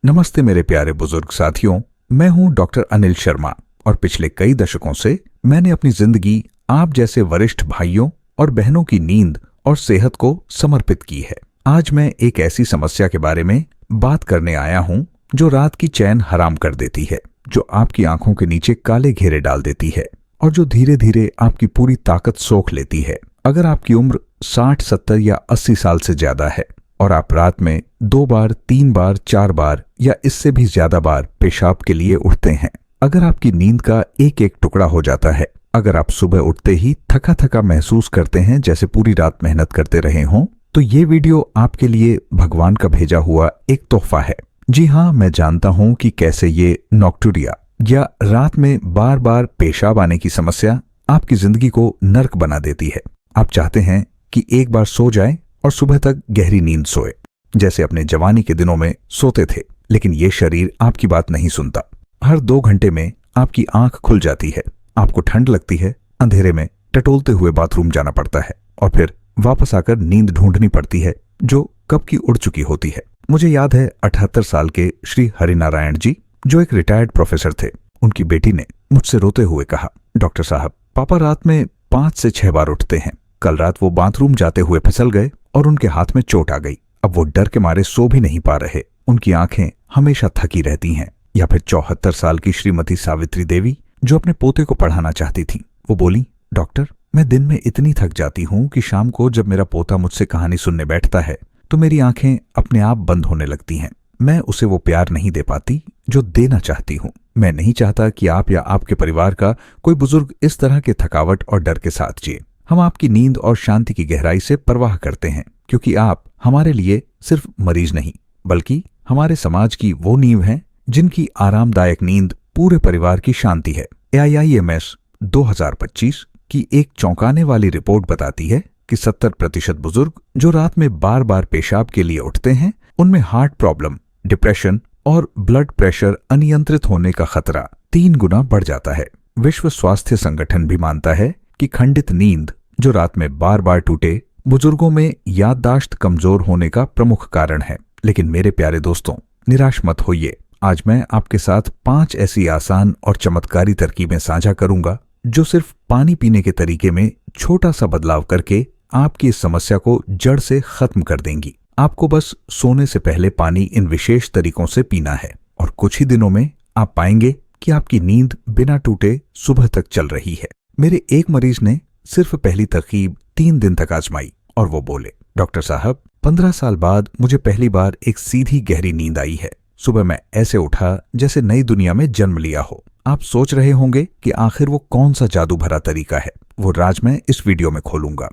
नमस्ते मेरे प्यारे बुजुर्ग साथियों, मैं हूं डॉक्टर अनिल शर्मा और पिछले कई दशकों से मैंने अपनी जिंदगी आप जैसे वरिष्ठ भाइयों और बहनों की नींद और सेहत को समर्पित की है। आज मैं एक ऐसी समस्या के बारे में बात करने आया हूं जो रात की चैन हराम कर देती है, जो आपकी आंखों के नीचे काले घेरे डाल देती है और जो धीरे धीरे आपकी पूरी ताकत सोख लेती है। अगर आपकी उम्र 60, 70 या 80 साल से ज्यादा है और आप रात में 2 बार, 3 बार, 4 बार या इससे भी ज्यादा बार पेशाब के लिए उठते हैं, अगर आपकी नींद का एक एक टुकड़ा हो जाता है, अगर आप सुबह उठते ही थका थका महसूस करते हैं जैसे पूरी रात मेहनत करते रहे हों, तो ये वीडियो आपके लिए भगवान का भेजा हुआ एक तोहफा है। जी हाँ, मैं जानता हूं कि कैसे ये नॉक्टुरिया या रात में बार बार पेशाब आने की समस्या आपकी जिंदगी को नर्क बना देती है। आप चाहते हैं कि एक बार सो जाए और सुबह तक गहरी नींद सोए, जैसे अपने जवानी के दिनों में सोते थे, लेकिन ये शरीर आपकी बात नहीं सुनता। हर 2 घंटे में आपकी आंख खुल जाती है, आपको ठंड लगती है, अंधेरे में टटोलते हुए बाथरूम जाना पड़ता है और फिर वापस आकर नींद ढूंढनी पड़ती है जो कब की उड़ चुकी होती है। मुझे याद है 78 साल के श्री हरिनारायण जी, जो एक रिटायर्ड प्रोफेसर थे, उनकी बेटी ने मुझसे रोते हुए कहा, डॉक्टर साहब, पापा रात में 5 से 6 बार उठते हैं। कल रात वो बाथरूम जाते हुए फिसल गए और उनके हाथ में चोट आ गई। अब वो डर के मारे सो भी नहीं पा रहे, उनकी आंखें हमेशा थकी रहती हैं। या फिर 74 साल की श्रीमती सावित्री देवी, जो अपने पोते को पढ़ाना चाहती थी, वो बोली, डॉक्टर, मैं दिन में इतनी थक जाती हूँ कि शाम को जब मेरा पोता मुझसे कहानी सुनने बैठता है तो मेरी आंखें अपने आप बंद होने लगती हैं। मैं उसे वो प्यार नहीं दे पाती जो देना चाहती हूँ। मैं नहीं चाहता कि आप या आपके परिवार का कोई बुजुर्ग इस तरह के थकावट और डर के साथ जिए। हम आपकी नींद और शांति की गहराई से परवाह करते हैं, क्योंकि आप हमारे लिए सिर्फ मरीज नहीं, बल्कि हमारे समाज की वो नींव हैं जिनकी आरामदायक नींद पूरे परिवार की शांति है। AIIMS 2025 की एक चौंकाने वाली रिपोर्ट बताती है कि 70% बुजुर्ग जो रात में बार बार पेशाब के लिए उठते हैं, उनमें हार्ट प्रॉब्लम, डिप्रेशन और ब्लड प्रेशर अनियंत्रित होने का खतरा 3 गुना बढ़ जाता है। विश्व स्वास्थ्य संगठन भी मानता है कि खंडित नींद जो रात में बार बार टूटे, बुजुर्गों में याददाश्त कमजोर होने का प्रमुख कारण है। लेकिन मेरे प्यारे दोस्तों, निराश मत होइए। आज मैं आपके साथ 5 ऐसी आसान और चमत्कारी तरकीबें साझा करूंगा जो सिर्फ पानी पीने के तरीके में छोटा सा बदलाव करके आपकी इस समस्या को जड़ से खत्म कर देंगी। आपको बस सोने से पहले पानी इन विशेष तरीकों से पीना है और कुछ ही दिनों में आप पाएंगे कि आपकी नींद बिना टूटे सुबह तक चल रही है। मेरे एक मरीज ने सिर्फ पहली तरकीब 3 दिन तक आजमाई और वो बोले, डॉक्टर साहब, 15 साल बाद मुझे पहली बार एक सीधी गहरी नींद आई है। सुबह मैं ऐसे उठा जैसे नई दुनिया में जन्म लिया हो। आप सोच रहे होंगे कि आखिर वो कौन सा जादू भरा तरीका है। वो राज मैं इस वीडियो में खोलूंगा।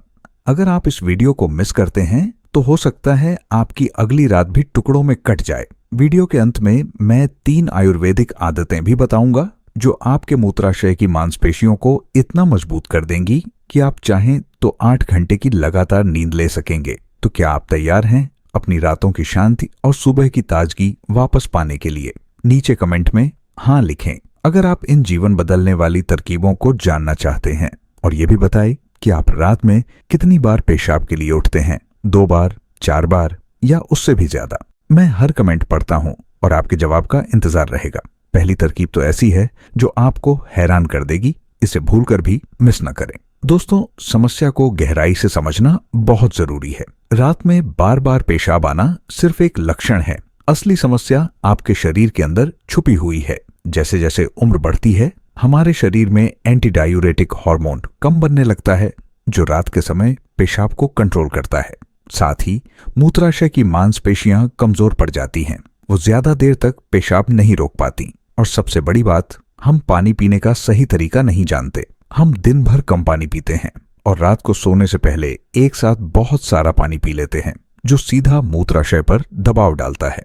अगर आप इस वीडियो को मिस करते हैं तो हो सकता है आपकी अगली रात भी टुकड़ों में कट जाए। वीडियो के अंत में मैं 3 आयुर्वेदिक आदतें भी बताऊंगा जो आपके मूत्राशय की मांसपेशियों को इतना मजबूत कर देंगी कि आप चाहें तो 8 घंटे की लगातार नींद ले सकेंगे। तो क्या आप तैयार हैं अपनी रातों की शांति और सुबह की ताजगी वापस पाने के लिए? नीचे कमेंट में हाँ लिखें अगर आप इन जीवन बदलने वाली तरकीबों को जानना चाहते हैं, और ये भी बताएं कि आप रात में कितनी बार पेशाब के लिए उठते हैं, 2 बार, 4 बार या उससे भी ज्यादा। मैं हर कमेंट पढ़ता हूं और आपके जवाब का इंतजार रहेगा। पहली तरकीब तो ऐसी है जो आपको हैरान कर देगी, इसे भूलकर भी मिस न करें। दोस्तों, समस्या को गहराई से समझना बहुत जरूरी है। रात में बार बार पेशाब आना सिर्फ एक लक्षण है। असली समस्या आपके शरीर के अंदर छुपी हुई है। जैसे जैसे उम्र बढ़ती है, हमारे शरीर में एंटी डायूरेटिक हार्मोन कम बनने लगता है, जो रात के समय पेशाब को कंट्रोल करता है। साथ ही मूत्राशय की मांसपेशियां कमजोर पड़ जाती हैं, वो ज्यादा देर तक पेशाब नहीं रोक पाती। और सबसे बड़ी बात, हम पानी पीने का सही तरीका नहीं जानते। हम दिन भर कम पानी पीते हैं और रात को सोने से पहले एक साथ बहुत सारा पानी पी लेते हैं, जो सीधा मूत्राशय पर दबाव डालता है।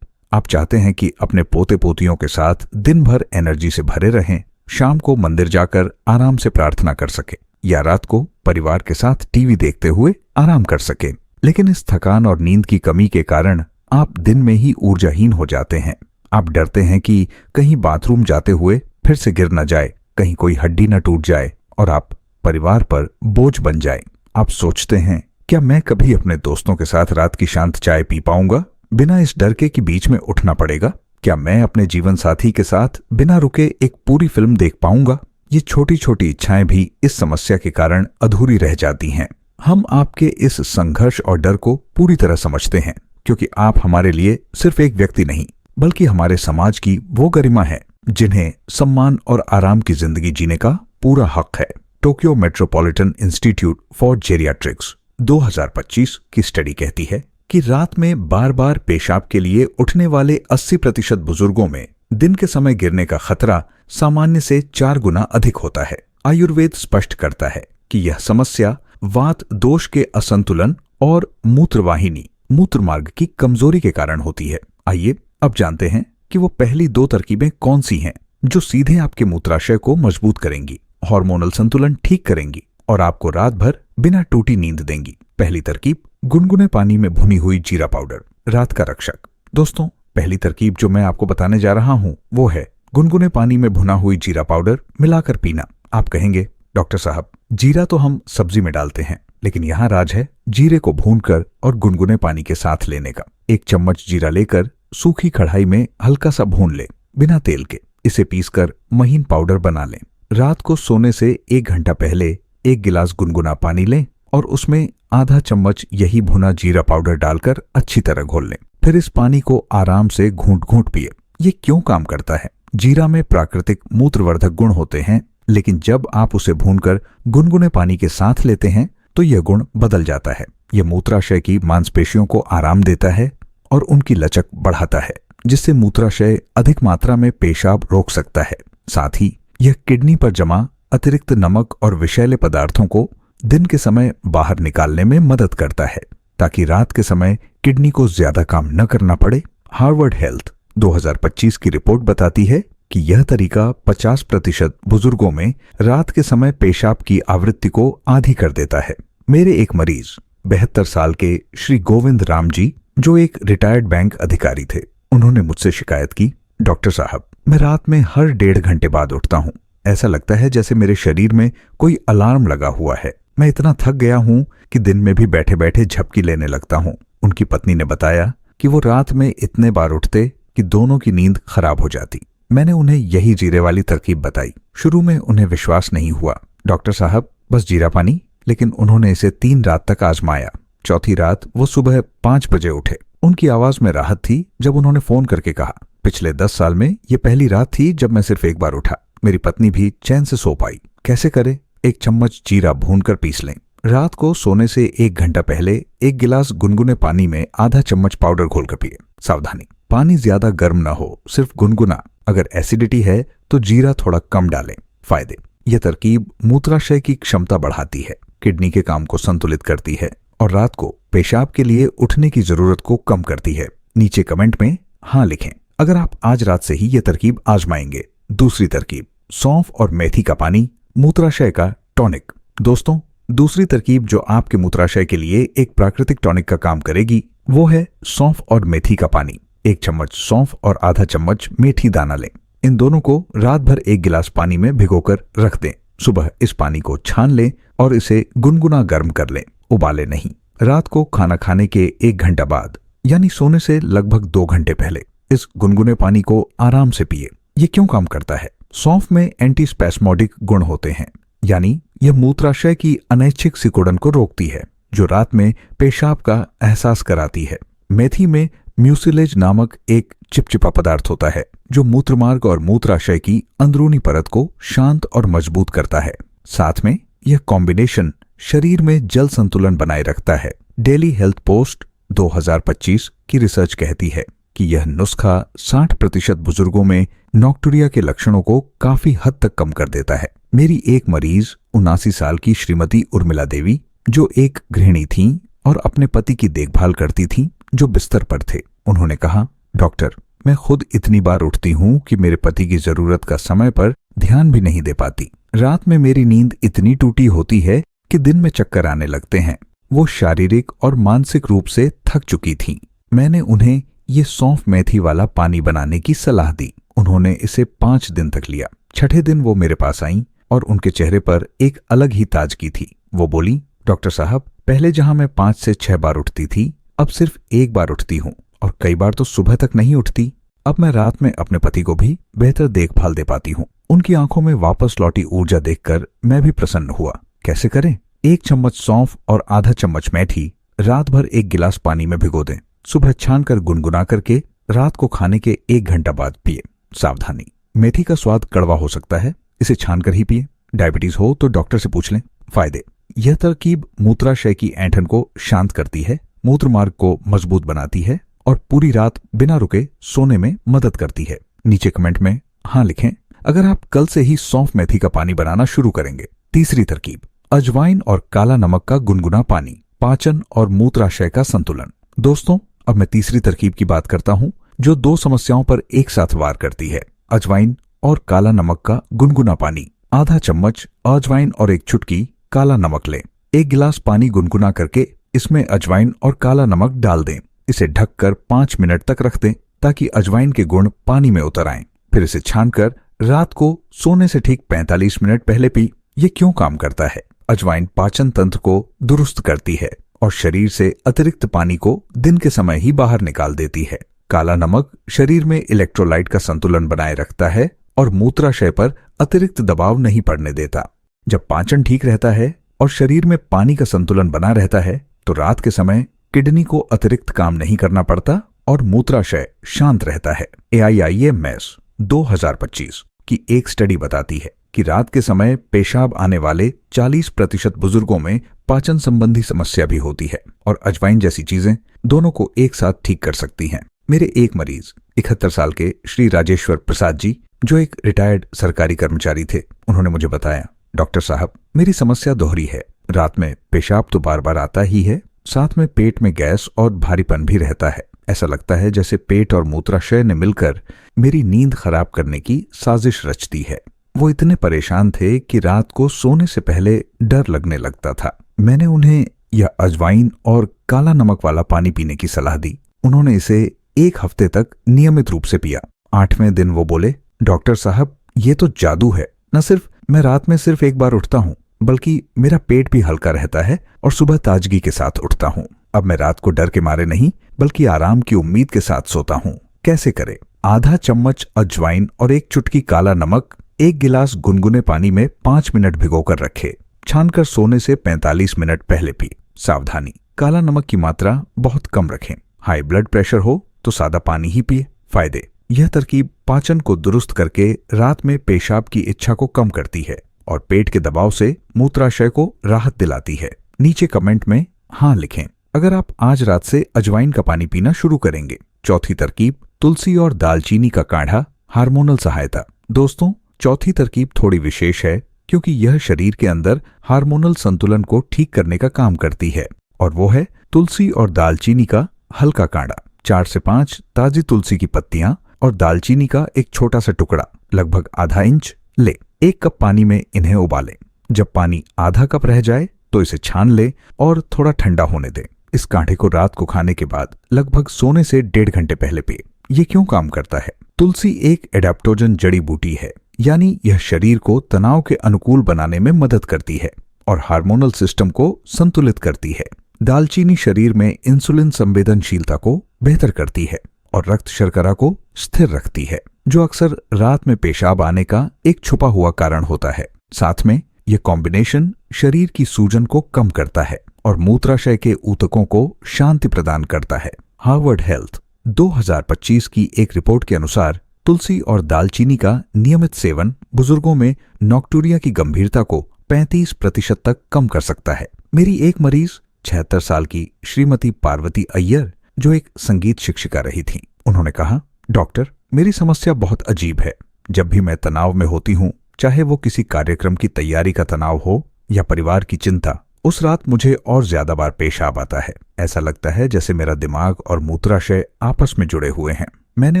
आप चाहते हैं कि अपने पोते पोतियों के साथ दिन भर एनर्जी से भरे रहें, शाम को मंदिर जाकर आराम से प्रार्थना कर सके या रात को परिवार के साथ टीवी देखते हुए आराम कर सके। लेकिन इस थकान और नींद की कमी के कारण आप दिन में ही ऊर्जाहीन हो जाते हैं। आप डरते हैं कि कहीं बाथरूम जाते हुए फिर से गिर न जाए, कहीं कोई हड्डी न टूट जाए और आप परिवार पर बोझ बन जाए। आप सोचते हैं, क्या मैं कभी अपने दोस्तों के साथ रात की शांत चाय पी पाऊंगा? बिना इस डर के कि बीच में उठना पड़ेगा। क्या मैं अपने जीवन साथी के साथ बिना रुके एक पूरी फिल्म देख पाऊंगा? ये छोटी छोटी इच्छाएं भी इस समस्या के कारण अधूरी रह जाती हैं। हम आपके इस संघर्ष और डर को पूरी तरह समझते हैं, क्योंकि आप हमारे लिए सिर्फ एक व्यक्ति नहीं, बल्कि हमारे समाज की वो गरिमा है जिन्हें सम्मान और आराम की जिंदगी जीने का पूरा हक है। Tokyo metropolitan institute for geriatrics 2025 की स्टडी कहती है कि रात में बार बार पेशाब के लिए उठने वाले 80% बुजुर्गों में दिन के समय गिरने का खतरा सामान्य से 4 गुना अधिक होता है। आयुर्वेद स्पष्ट करता है कि यह समस्या वात दोष के असंतुलन और मूत्रवाहिनी मूत्र मार्ग की कमजोरी के कारण होती है। आइए अब जानते हैं कि वो पहली 2 तरकीबें कौन सी हैं जो सीधे आपके मूत्राशय को मजबूत करेंगी, हार्मोनल संतुलन ठीक करेंगी और आपको रात भर बिना टूटी नींद देंगी। पहली तरकीब, गुनगुने पानी में भुनी हुई जीरा पाउडर, रात का रक्षक। दोस्तों, पहली तरकीब जो मैं आपको बताने जा रहा हूं वो है गुनगुने पानी में भुना हुई जीरा पाउडर मिलाकर पीना। आप कहेंगे, डॉक्टर साहब, जीरा तो हम सब्जी में डालते हैं, लेकिन यहाँ राज है जीरे को भूनकर और गुनगुने पानी के साथ लेने का। 1 चम्मच जीरा लेकर सूखी कढ़ाई में हल्का सा भून लें, बिना तेल के। इसे पीसकर महीन पाउडर बना लें। रात को सोने से 1 घंटा पहले 1 गिलास गुनगुना पानी लें और उसमें आधा चम्मच यही भुना जीरा पाउडर डालकर अच्छी तरह घोल लें। फिर इस पानी को आराम से घूंट घूंट पिए। ये क्यों काम करता है? जीरा में प्राकृतिक मूत्रवर्धक गुण होते हैं, लेकिन जब आप उसे भूनकर गुनगुने पानी के साथ लेते हैं तो यह गुण बदल जाता है। यह मूत्राशय की मांसपेशियों को आराम देता है और उनकी लचक बढ़ाता है, जिससे मूत्राशय अधिक मात्रा में पेशाब रोक सकता है। साथ ही यह किडनी पर जमा अतिरिक्त नमक और विषैले पदार्थों को दिन के समय बाहर निकालने में मदद करता है, ताकि रात के समय किडनी को ज्यादा काम न करना पड़े। हार्वर्ड हेल्थ 2025 की रिपोर्ट बताती है कि यह तरीका 50% बुजुर्गों में रात के समय पेशाब की आवृत्ति को आधी कर देता है। मेरे एक मरीज 72 साल के श्री गोविंद राम जी, जो एक रिटायर्ड बैंक अधिकारी थे, उन्होंने मुझसे शिकायत की, डॉक्टर साहब, मैं रात में हर 1.5 घंटे बाद उठता हूँ। ऐसा लगता है जैसे मेरे शरीर में कोई अलार्म लगा हुआ है। मैं इतना थक गया हूँ कि दिन में भी बैठे बैठे झपकी लेने लगता हूँ। उनकी पत्नी ने बताया कि वो रात में इतने बार उठते कि दोनों की नींद खराब हो जाती। मैंने उन्हें यही जीरे वाली तरकीब बताई। शुरू में उन्हें विश्वास नहीं हुआ, डॉक्टर साहब, बस जीरा पानी। लेकिन उन्होंने इसे 3 रात तक आजमाया। चौथी रात वो सुबह 5 बजे उठे। उनकी आवाज में राहत थी जब उन्होंने फोन करके कहा, पिछले 10 साल में ये पहली रात थी जब मैं सिर्फ 1 बार उठा। मेरी पत्नी भी चैन से सो पाई। कैसे करें? 1 चम्मच जीरा भूनकर पीस लें। रात को सोने से 1 घंटा पहले 1 गिलास गुनगुने पानी में आधा चम्मच पाउडर घोलकर पिए। सावधानी, पानी ज्यादा गर्म न हो, सिर्फ गुनगुना। अगर एसिडिटी है तो जीरा थोड़ा कम डालें। फायदे, यह तरकीब मूत्राशय की क्षमता बढ़ाती है, किडनी के काम को संतुलित करती है और रात को पेशाब के लिए उठने की जरूरत को कम करती है। नीचे कमेंट में हाँ लिखें अगर आप आज रात से ही यह तरकीब आजमाएंगे। दूसरी तरकीब, सौंफ और मेथी का पानी, मूत्राशय का टॉनिक। दोस्तों, दूसरी तरकीब जो आपके मूत्राशय के लिए एक प्राकृतिक टॉनिक का काम करेगी वो है सौंफ और मेथी का पानी। 1 चम्मच सौंफ और आधा चम्मच मेथी दाना लें। इन दोनों को रात भर 1 गिलास पानी में भिगोकर रख दें। सुबह इस पानी को छान लें और इसे गुनगुना गर्म कर लें, उबाले नहीं। रात को खाना खाने के 1 घंटा बाद, यानी सोने से लगभग 2 घंटे पहले, इस गुनगुने पानी को आराम से पिए। ये क्यों काम करता है? सौंफ में एंटीस्पैस्मोडिक गुण होते हैं, यानी यह मूत्राशय की अनैच्छिक सिकुड़न को रोकती है, जो रात में पेशाब का एहसास कराती है। मेथी में म्यूसिलेज नामक एक चिपचिपा पदार्थ होता है, जो मूत्रमार्ग और मूत्राशय की अंदरूनी परत को शांत और मजबूत करता है। साथ में यह कॉम्बिनेशन शरीर में जल संतुलन बनाए रखता है। डेली हेल्थ पोस्ट 2025 की रिसर्च कहती है कि यह नुस्खा 60% बुजुर्गों में नॉक्टुरिया के लक्षणों को काफी हद तक कम कर देता है। मेरी एक मरीज 79 साल की श्रीमती उर्मिला देवी, जो एक गृहिणी थीं और अपने पति की देखभाल करती थीं, जो बिस्तर पर थे। उन्होंने कहा, डॉक्टर, मैं खुद इतनी बार उठती हूँ कि मेरे पति की जरूरत का समय पर ध्यान भी नहीं दे पाती। रात में मेरी नींद इतनी टूटी होती है कि दिन में चक्कर आने लगते हैं। वो शारीरिक और मानसिक रूप से थक चुकी थीं। मैंने उन्हें ये सौंफ मेथी वाला पानी बनाने की सलाह दी। उन्होंने इसे 5 दिन तक लिया। 6ठे दिन वो मेरे पास आईं और उनके चेहरे पर एक अलग ही ताजगी थी। वो बोली, डॉक्टर साहब, पहले जहां मैं 5 से 6 बार उठती थी, अब सिर्फ 1 बार उठती हूँ और कई बार तो सुबह तक नहीं उठती। अब मैं रात में अपने पति को भी बेहतर देखभाल दे पाती हूँ। उनकी आंखों में वापस लौटी ऊर्जा देखकर मैं भी प्रसन्न हुआ। कैसे करें? 1 चम्मच सौंफ और आधा चम्मच मेथी रात भर 1 गिलास पानी में भिगो दें। सुबह छान कर गुनगुना करके रात को खाने के 1 घंटा बाद पिए। सावधानी, मेथी का स्वाद कड़वा हो सकता है, इसे छान कर ही पिए। डायबिटीज हो तो डॉक्टर से पूछ लें। फायदे: यह तरकीब मूत्राशय की ऐंठन को शांत करती है, मूत्र मार्ग को मजबूत बनाती है और पूरी रात बिना रुके सोने में मदद करती है। नीचे कमेंट में हाँ लिखें अगर आप कल से ही सौंफ मेथी का पानी बनाना शुरू करेंगे। तीसरी तरकीब: अजवाइन और काला नमक का गुनगुना पानी, पाचन और मूत्राशय का संतुलन। दोस्तों, अब मैं तीसरी तरकीब की बात करता हूँ जो 2 समस्याओं पर एक साथ वार करती है। अजवाइन और काला नमक का गुनगुना पानी। आधा चम्मच अजवाइन और 1 चुटकी काला नमक लें। 1 गिलास पानी गुनगुना करके इसमें अजवाइन और काला नमक डाल दें। इसे ढककर 5 मिनट तक रख दें ताकि अजवाइन के गुण पानी में उतर आएं। फिर इसे छानकर रात को सोने से ठीक 45 मिनट पहले पी। ये क्यों काम करता है? अजवाइन पाचन तंत्र को दुरुस्त करती है और शरीर से अतिरिक्त पानी को दिन के समय ही बाहर निकाल देती है। काला नमक शरीर में इलेक्ट्रोलाइट का संतुलन बनाए रखता है और मूत्राशय पर अतिरिक्त दबाव नहीं पड़ने देता। जब पाचन ठीक रहता है और शरीर में पानी का संतुलन बना रहता है तो रात के समय किडनी को अतिरिक्त काम नहीं करना पड़ता और मूत्राशय शांत रहता है। AIIMS 2025 की एक स्टडी बताती है कि रात के समय पेशाब आने वाले 40% बुजुर्गों में पाचन संबंधी समस्या भी होती है और अजवाइन जैसी चीजें दोनों को एक साथ ठीक कर सकती हैं। मेरे एक मरीज 71 साल के श्री राजेश्वर प्रसाद जी, जो एक रिटायर्ड सरकारी कर्मचारी थे, उन्होंने मुझे बताया, डॉक्टर साहब, मेरी समस्या दोहरी है। रात में पेशाब तो बार बार आता ही है, साथ में पेट में गैस और भारीपन भी रहता है। ऐसा लगता है जैसे पेट और मूत्राशय ने मिलकर मेरी नींद खराब करने की साजिश रचती है। वो इतने परेशान थे कि रात को सोने से पहले डर लगने लगता था। मैंने उन्हें यह अजवाइन और काला नमक वाला पानी पीने की सलाह दी। उन्होंने इसे 1 हफ्ते तक नियमित रूप से पिया। 8वें दिन वो बोले, डॉक्टर साहब, ये तो जादू है। न सिर्फ मैं रात में सिर्फ 1 बार उठता हूँ, बल्कि मेरा पेट भी हल्का रहता है और सुबह ताजगी के साथ उठता हूँ। अब मैं रात को डर के मारे नहीं, बल्कि आराम की उम्मीद के साथ सोता हूँ। कैसे करें? आधा चम्मच अजवाइन और 1 चुटकी काला नमक 1 गिलास गुनगुने पानी में 5 मिनट भिगोकर रखे। छानकर सोने से 45 मिनट पहले पी। सावधानी, काला नमक की मात्रा बहुत कम रखें। हाई ब्लड प्रेशर हो तो सादा पानी ही पिए। फायदे: यह तरकीब पाचन को दुरुस्त करके रात में पेशाब की इच्छा को कम करती है और पेट के दबाव से मूत्राशय को राहत दिलाती है। नीचे कमेंट में हाँ लिखें अगर आप आज रात से अजवाइन का पानी पीना शुरू करेंगे। चौथी तरकीब: तुलसी और दालचीनी का काढ़ा, हार्मोनल सहायता। दोस्तों, चौथी तरकीब थोड़ी विशेष है क्योंकि यह शरीर के अंदर हार्मोनल संतुलन को ठीक करने का काम करती है और वो है तुलसी और दालचीनी का हल्का काढ़ा। 4 से 5 ताजी तुलसी की पत्तियां और दालचीनी का एक छोटा सा टुकड़ा लगभग आधा इंच ले। 1 कप पानी में इन्हें उबालें। जब पानी आधा कप रह जाए तो इसे छान ले और थोड़ा ठंडा होने दें। इस काढ़े को रात को खाने के बाद लगभग सोने से 1.5 घंटे पहले पिए। ये क्यों काम करता है? तुलसी एक एडाप्टोजन जड़ी बूटी है, यानी यह शरीर को तनाव के अनुकूल बनाने में मदद करती है और हार्मोनल सिस्टम को संतुलित करती है। दालचीनी शरीर में इंसुलिन संवेदनशीलता को बेहतर करती है और रक्त शर्करा को स्थिर रखती है, जो अक्सर रात में पेशाब आने का एक छुपा हुआ कारण होता है। साथ में यह कॉम्बिनेशन शरीर की सूजन को कम करता है और मूत्राशय के ऊतकों को शांति प्रदान करता है। हार्वर्ड हेल्थ 2025 की एक रिपोर्ट के अनुसार तुलसी और दालचीनी का नियमित सेवन बुजुर्गों में नॉक्टूरिया की गंभीरता को 35% तक कम कर सकता है। मेरी एक मरीज 76 साल की श्रीमती पार्वती अय्यर, जो एक संगीत शिक्षिका रही थी, उन्होंने कहा, डॉक्टर, मेरी समस्या बहुत अजीब है। जब भी मैं तनाव में होती हूँ, चाहे वो किसी कार्यक्रम की तैयारी का तनाव हो या परिवार की चिंता, उस रात मुझे और ज्यादा बार पेशाब आता है। ऐसा लगता है जैसे मेरा दिमाग और मूत्राशय आपस में जुड़े हुए हैं। मैंने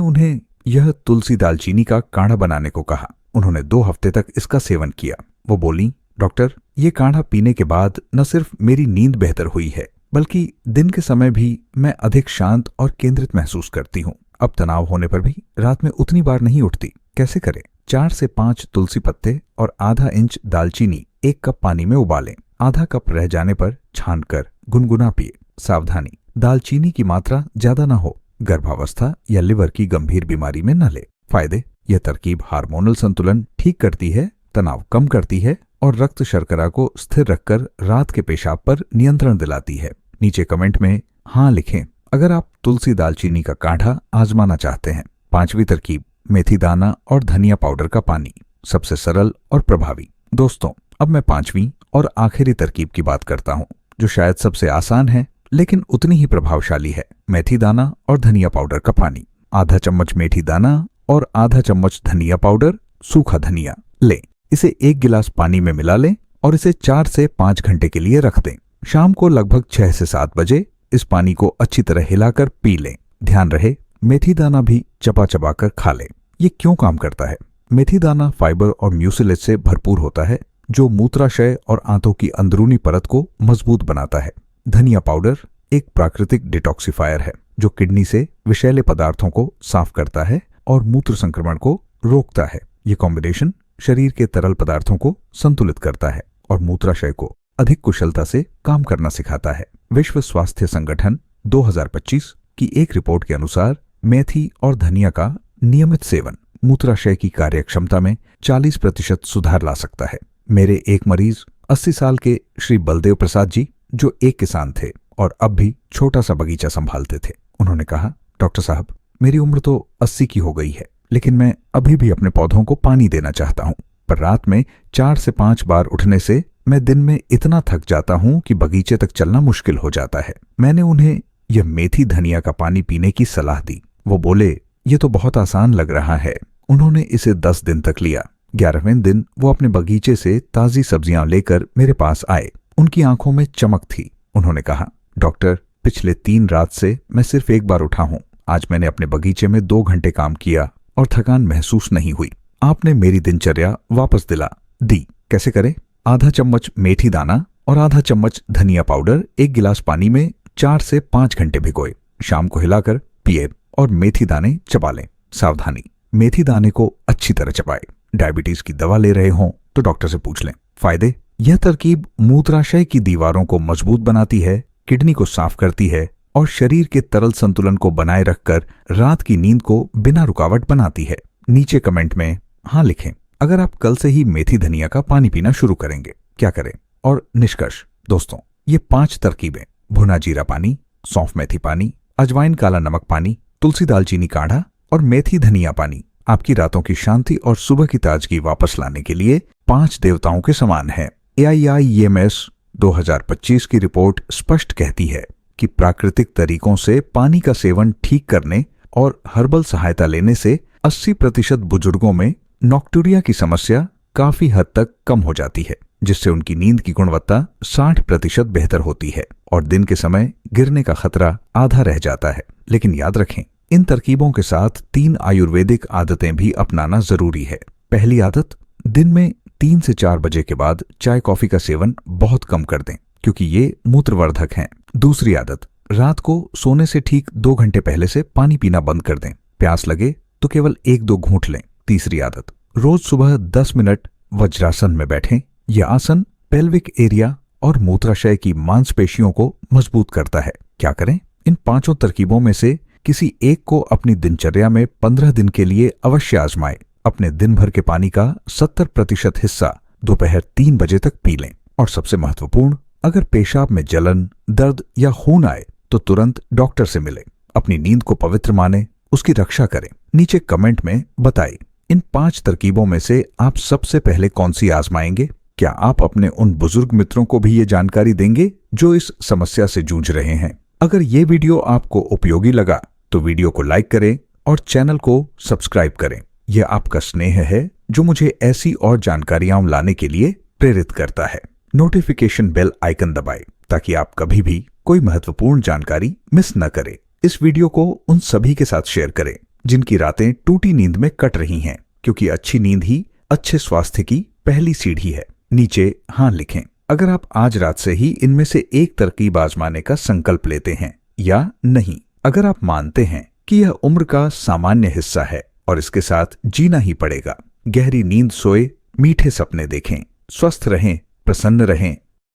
उन्हें यह तुलसी दालचीनी का काढ़ा बनाने को कहा। उन्होंने 2 हफ्ते तक इसका सेवन किया। वो बोली, डॉक्टर, ये काढ़ा पीने के बाद न सिर्फ मेरी नींद बेहतर हुई है, बल्कि दिन के समय भी मैं अधिक शांत और केंद्रित महसूस करती हूँ। अब तनाव होने पर भी रात में उतनी बार नहीं उठती। कैसे करें? 4 से 5 तुलसी पत्ते और आधा इंच दालचीनी 1 कप पानी में उबालें। आधा कप रह जाने पर छानकर गुनगुना पिए। सावधानी, दालचीनी की मात्रा ज्यादा ना हो, गर्भावस्था या लिवर की गंभीर बीमारी में न ले। फायदे: यह तरकीब हार्मोनल संतुलन ठीक करती है, तनाव कम करती है और रक्त शर्करा को स्थिर रखकर रात के पेशाब पर नियंत्रण दिलाती है। नीचे कमेंट में हाँ लिखें अगर आप तुलसी दालचीनी का काढ़ा आजमाना चाहते हैं। 5वीं तरकीब, मेथी दाना और धनिया पाउडर का पानी, सबसे सरल और प्रभावी। दोस्तों, अब मैं 5वीं और आखिरी तरकीब की बात करता हूँ, जो शायद सबसे आसान है लेकिन उतनी ही प्रभावशाली है। मेथी दाना और धनिया पाउडर का पानी। आधा चम्मच मेथी दाना और आधा चम्मच धनिया पाउडर, सूखा धनिया लें। इसे 1 गिलास पानी में मिला लें और इसे 4 से 5 घंटे के लिए रख दें। शाम को लगभग 6 से 7 बजे इस पानी को अच्छी तरह हिलाकर पी लें। ध्यान रहे, मेथी दाना भी चबा चबा कर खा लें। ये क्यों काम करता है? मेथी दाना फाइबर और म्यूसिलेज से भरपूर होता है, जो मूत्राशय और आंतों की अंदरूनी परत को मजबूत बनाता है। धनिया पाउडर एक प्राकृतिक डिटॉक्सिफायर है, जो किडनी से विषैले पदार्थों को साफ करता है और मूत्र संक्रमण को रोकता है। ये कॉम्बिनेशन शरीर के तरल पदार्थों को संतुलित करता है और मूत्राशय को अधिक कुशलता से काम करना सिखाता है। विश्व स्वास्थ्य संगठन 2025 की एक रिपोर्ट के अनुसार मेथी और धनिया का नियमित सेवन मूत्राशय की कार्यक्षमता में 40% सुधार ला सकता है। मेरे एक मरीज 80 साल के श्री बलदेव प्रसाद जी, जो एक किसान थे और अब भी छोटा सा बगीचा संभालते थे, उन्होंने कहा, डॉक्टर साहब, मेरी उम्र तो 80 की हो गई है, लेकिन मैं अभी भी अपने पौधों को पानी देना चाहता हूँ, पर रात में 4 से 5 बार उठने से मैं दिन में इतना थक जाता हूँ कि बगीचे तक चलना मुश्किल हो जाता है। मैंने उन्हें यह मेथी धनिया का पानी पीने की सलाह दी। वो बोले, ये तो बहुत आसान लग रहा है। उन्होंने इसे 10 दिन तक लिया। 11वें दिन वो अपने बगीचे से ताजी सब्जियां लेकर मेरे पास आए। उनकी आंखों में चमक थी। उन्होंने कहा, डॉक्टर, पिछले 3 रात से मैं सिर्फ 1 बार उठा हूँ। आज मैंने अपने बगीचे में 2 घंटे काम किया और थकान महसूस नहीं हुई। आपने मेरी दिनचर्या वापस दिला दी। कैसे करें? आधा चम्मच मेथी दाना और आधा चम्मच धनिया पाउडर 1 गिलास पानी में 4 से 5 घंटे भिगोए। शाम को हिलाकर पिए और मेथी दाने चबा लें। सावधानी, मेथी दाने को अच्छी तरह चबाए। डायबिटीज की दवा ले रहे हों तो डॉक्टर से पूछ लें। फायदे: यह तरकीब मूत्राशय की दीवारों को मजबूत बनाती है, किडनी को साफ करती है और शरीर के तरल संतुलन को बनाए रखकर रात की नींद को बिना रुकावट बनाती है। नीचे कमेंट में हाँ लिखें अगर आप कल से ही मेथी धनिया का पानी पीना शुरू करेंगे। क्या करें? और निष्कर्ष: दोस्तों, ये 5 तरकीबें, भुना जीरा पानी, सौंफ मेथी पानी, अजवाइन काला नमक पानी, तुलसी दालचीनी काढ़ा और मेथी धनिया पानी, आपकी रातों की शांति और सुबह की ताजगी वापस लाने के लिए 5 देवताओं के समान है। AIIMS 2025 की रिपोर्ट स्पष्ट कहती है कि प्राकृतिक तरीकों से पानी का सेवन ठीक करने और हर्बल सहायता लेने से 80% बुजुर्गों में नॉक्टूरिया की समस्या काफी हद तक कम हो जाती है, जिससे उनकी नींद की गुणवत्ता 60% बेहतर होती है और दिन के समय गिरने का खतरा आधा रह जाता है। लेकिन याद रखें, इन तरकीबों के साथ 3 आयुर्वेदिक आदतें भी अपनाना जरूरी है। पहली आदत, दिन में 3 से 4 बजे के बाद चाय कॉफी का सेवन बहुत कम कर दें, क्योंकि ये मूत्रवर्धक हैं। दूसरी आदत, रात को सोने से ठीक 2 घंटे पहले से पानी पीना बंद कर दें। प्यास लगे तो केवल 1-2 घूंट लें। तीसरी आदत, रोज सुबह 10 मिनट वज्रासन में बैठें। यह आसन पेल्विक एरिया और मूत्राशय की मांसपेशियों को मजबूत करता है। क्या करें? इन 5 तरकीबों में से किसी एक को अपनी दिनचर्या में 15 दिन के लिए अवश्य आजमाएं। अपने दिन भर के पानी का 70% हिस्सा दोपहर 3 बजे तक पी लें। और सबसे महत्वपूर्ण, अगर पेशाब में जलन, दर्द या खून आए तो तुरंत डॉक्टर से मिलें। अपनी नींद को पवित्र माने, उसकी रक्षा करें। नीचे कमेंट में बताएं, इन 5 तरकीबों में से आप सबसे पहले कौन सी आजमाएंगे? क्या आप अपने उन बुजुर्ग मित्रों को भी ये जानकारी देंगे जो इस समस्या से जूझ रहे हैं? अगर ये वीडियो आपको उपयोगी लगा तो वीडियो को लाइक करें और चैनल को सब्सक्राइब करें। यह आपका स्नेह है जो मुझे ऐसी और जानकारियां लाने के लिए प्रेरित करता है। नोटिफिकेशन बेल आइकन दबाएं ताकि आप कभी भी कोई महत्वपूर्ण जानकारी मिस न करें। इस वीडियो को उन सभी के साथ शेयर करें जिनकी रातें टूटी नींद में कट रही हैं, क्योंकि अच्छी नींद ही अच्छे स्वास्थ्य की पहली सीढ़ी है। नीचे हाँ लिखें अगर आप आज रात से ही इनमें से एक तरकीब आजमाने का संकल्प लेते हैं या नहीं। अगर आप मानते हैं कि यह उम्र का सामान्य हिस्सा है और इसके साथ जीना ही पड़ेगा। गहरी नींद सोए, मीठे सपने देखें, स्वस्थ रहें, प्रसन्न रहें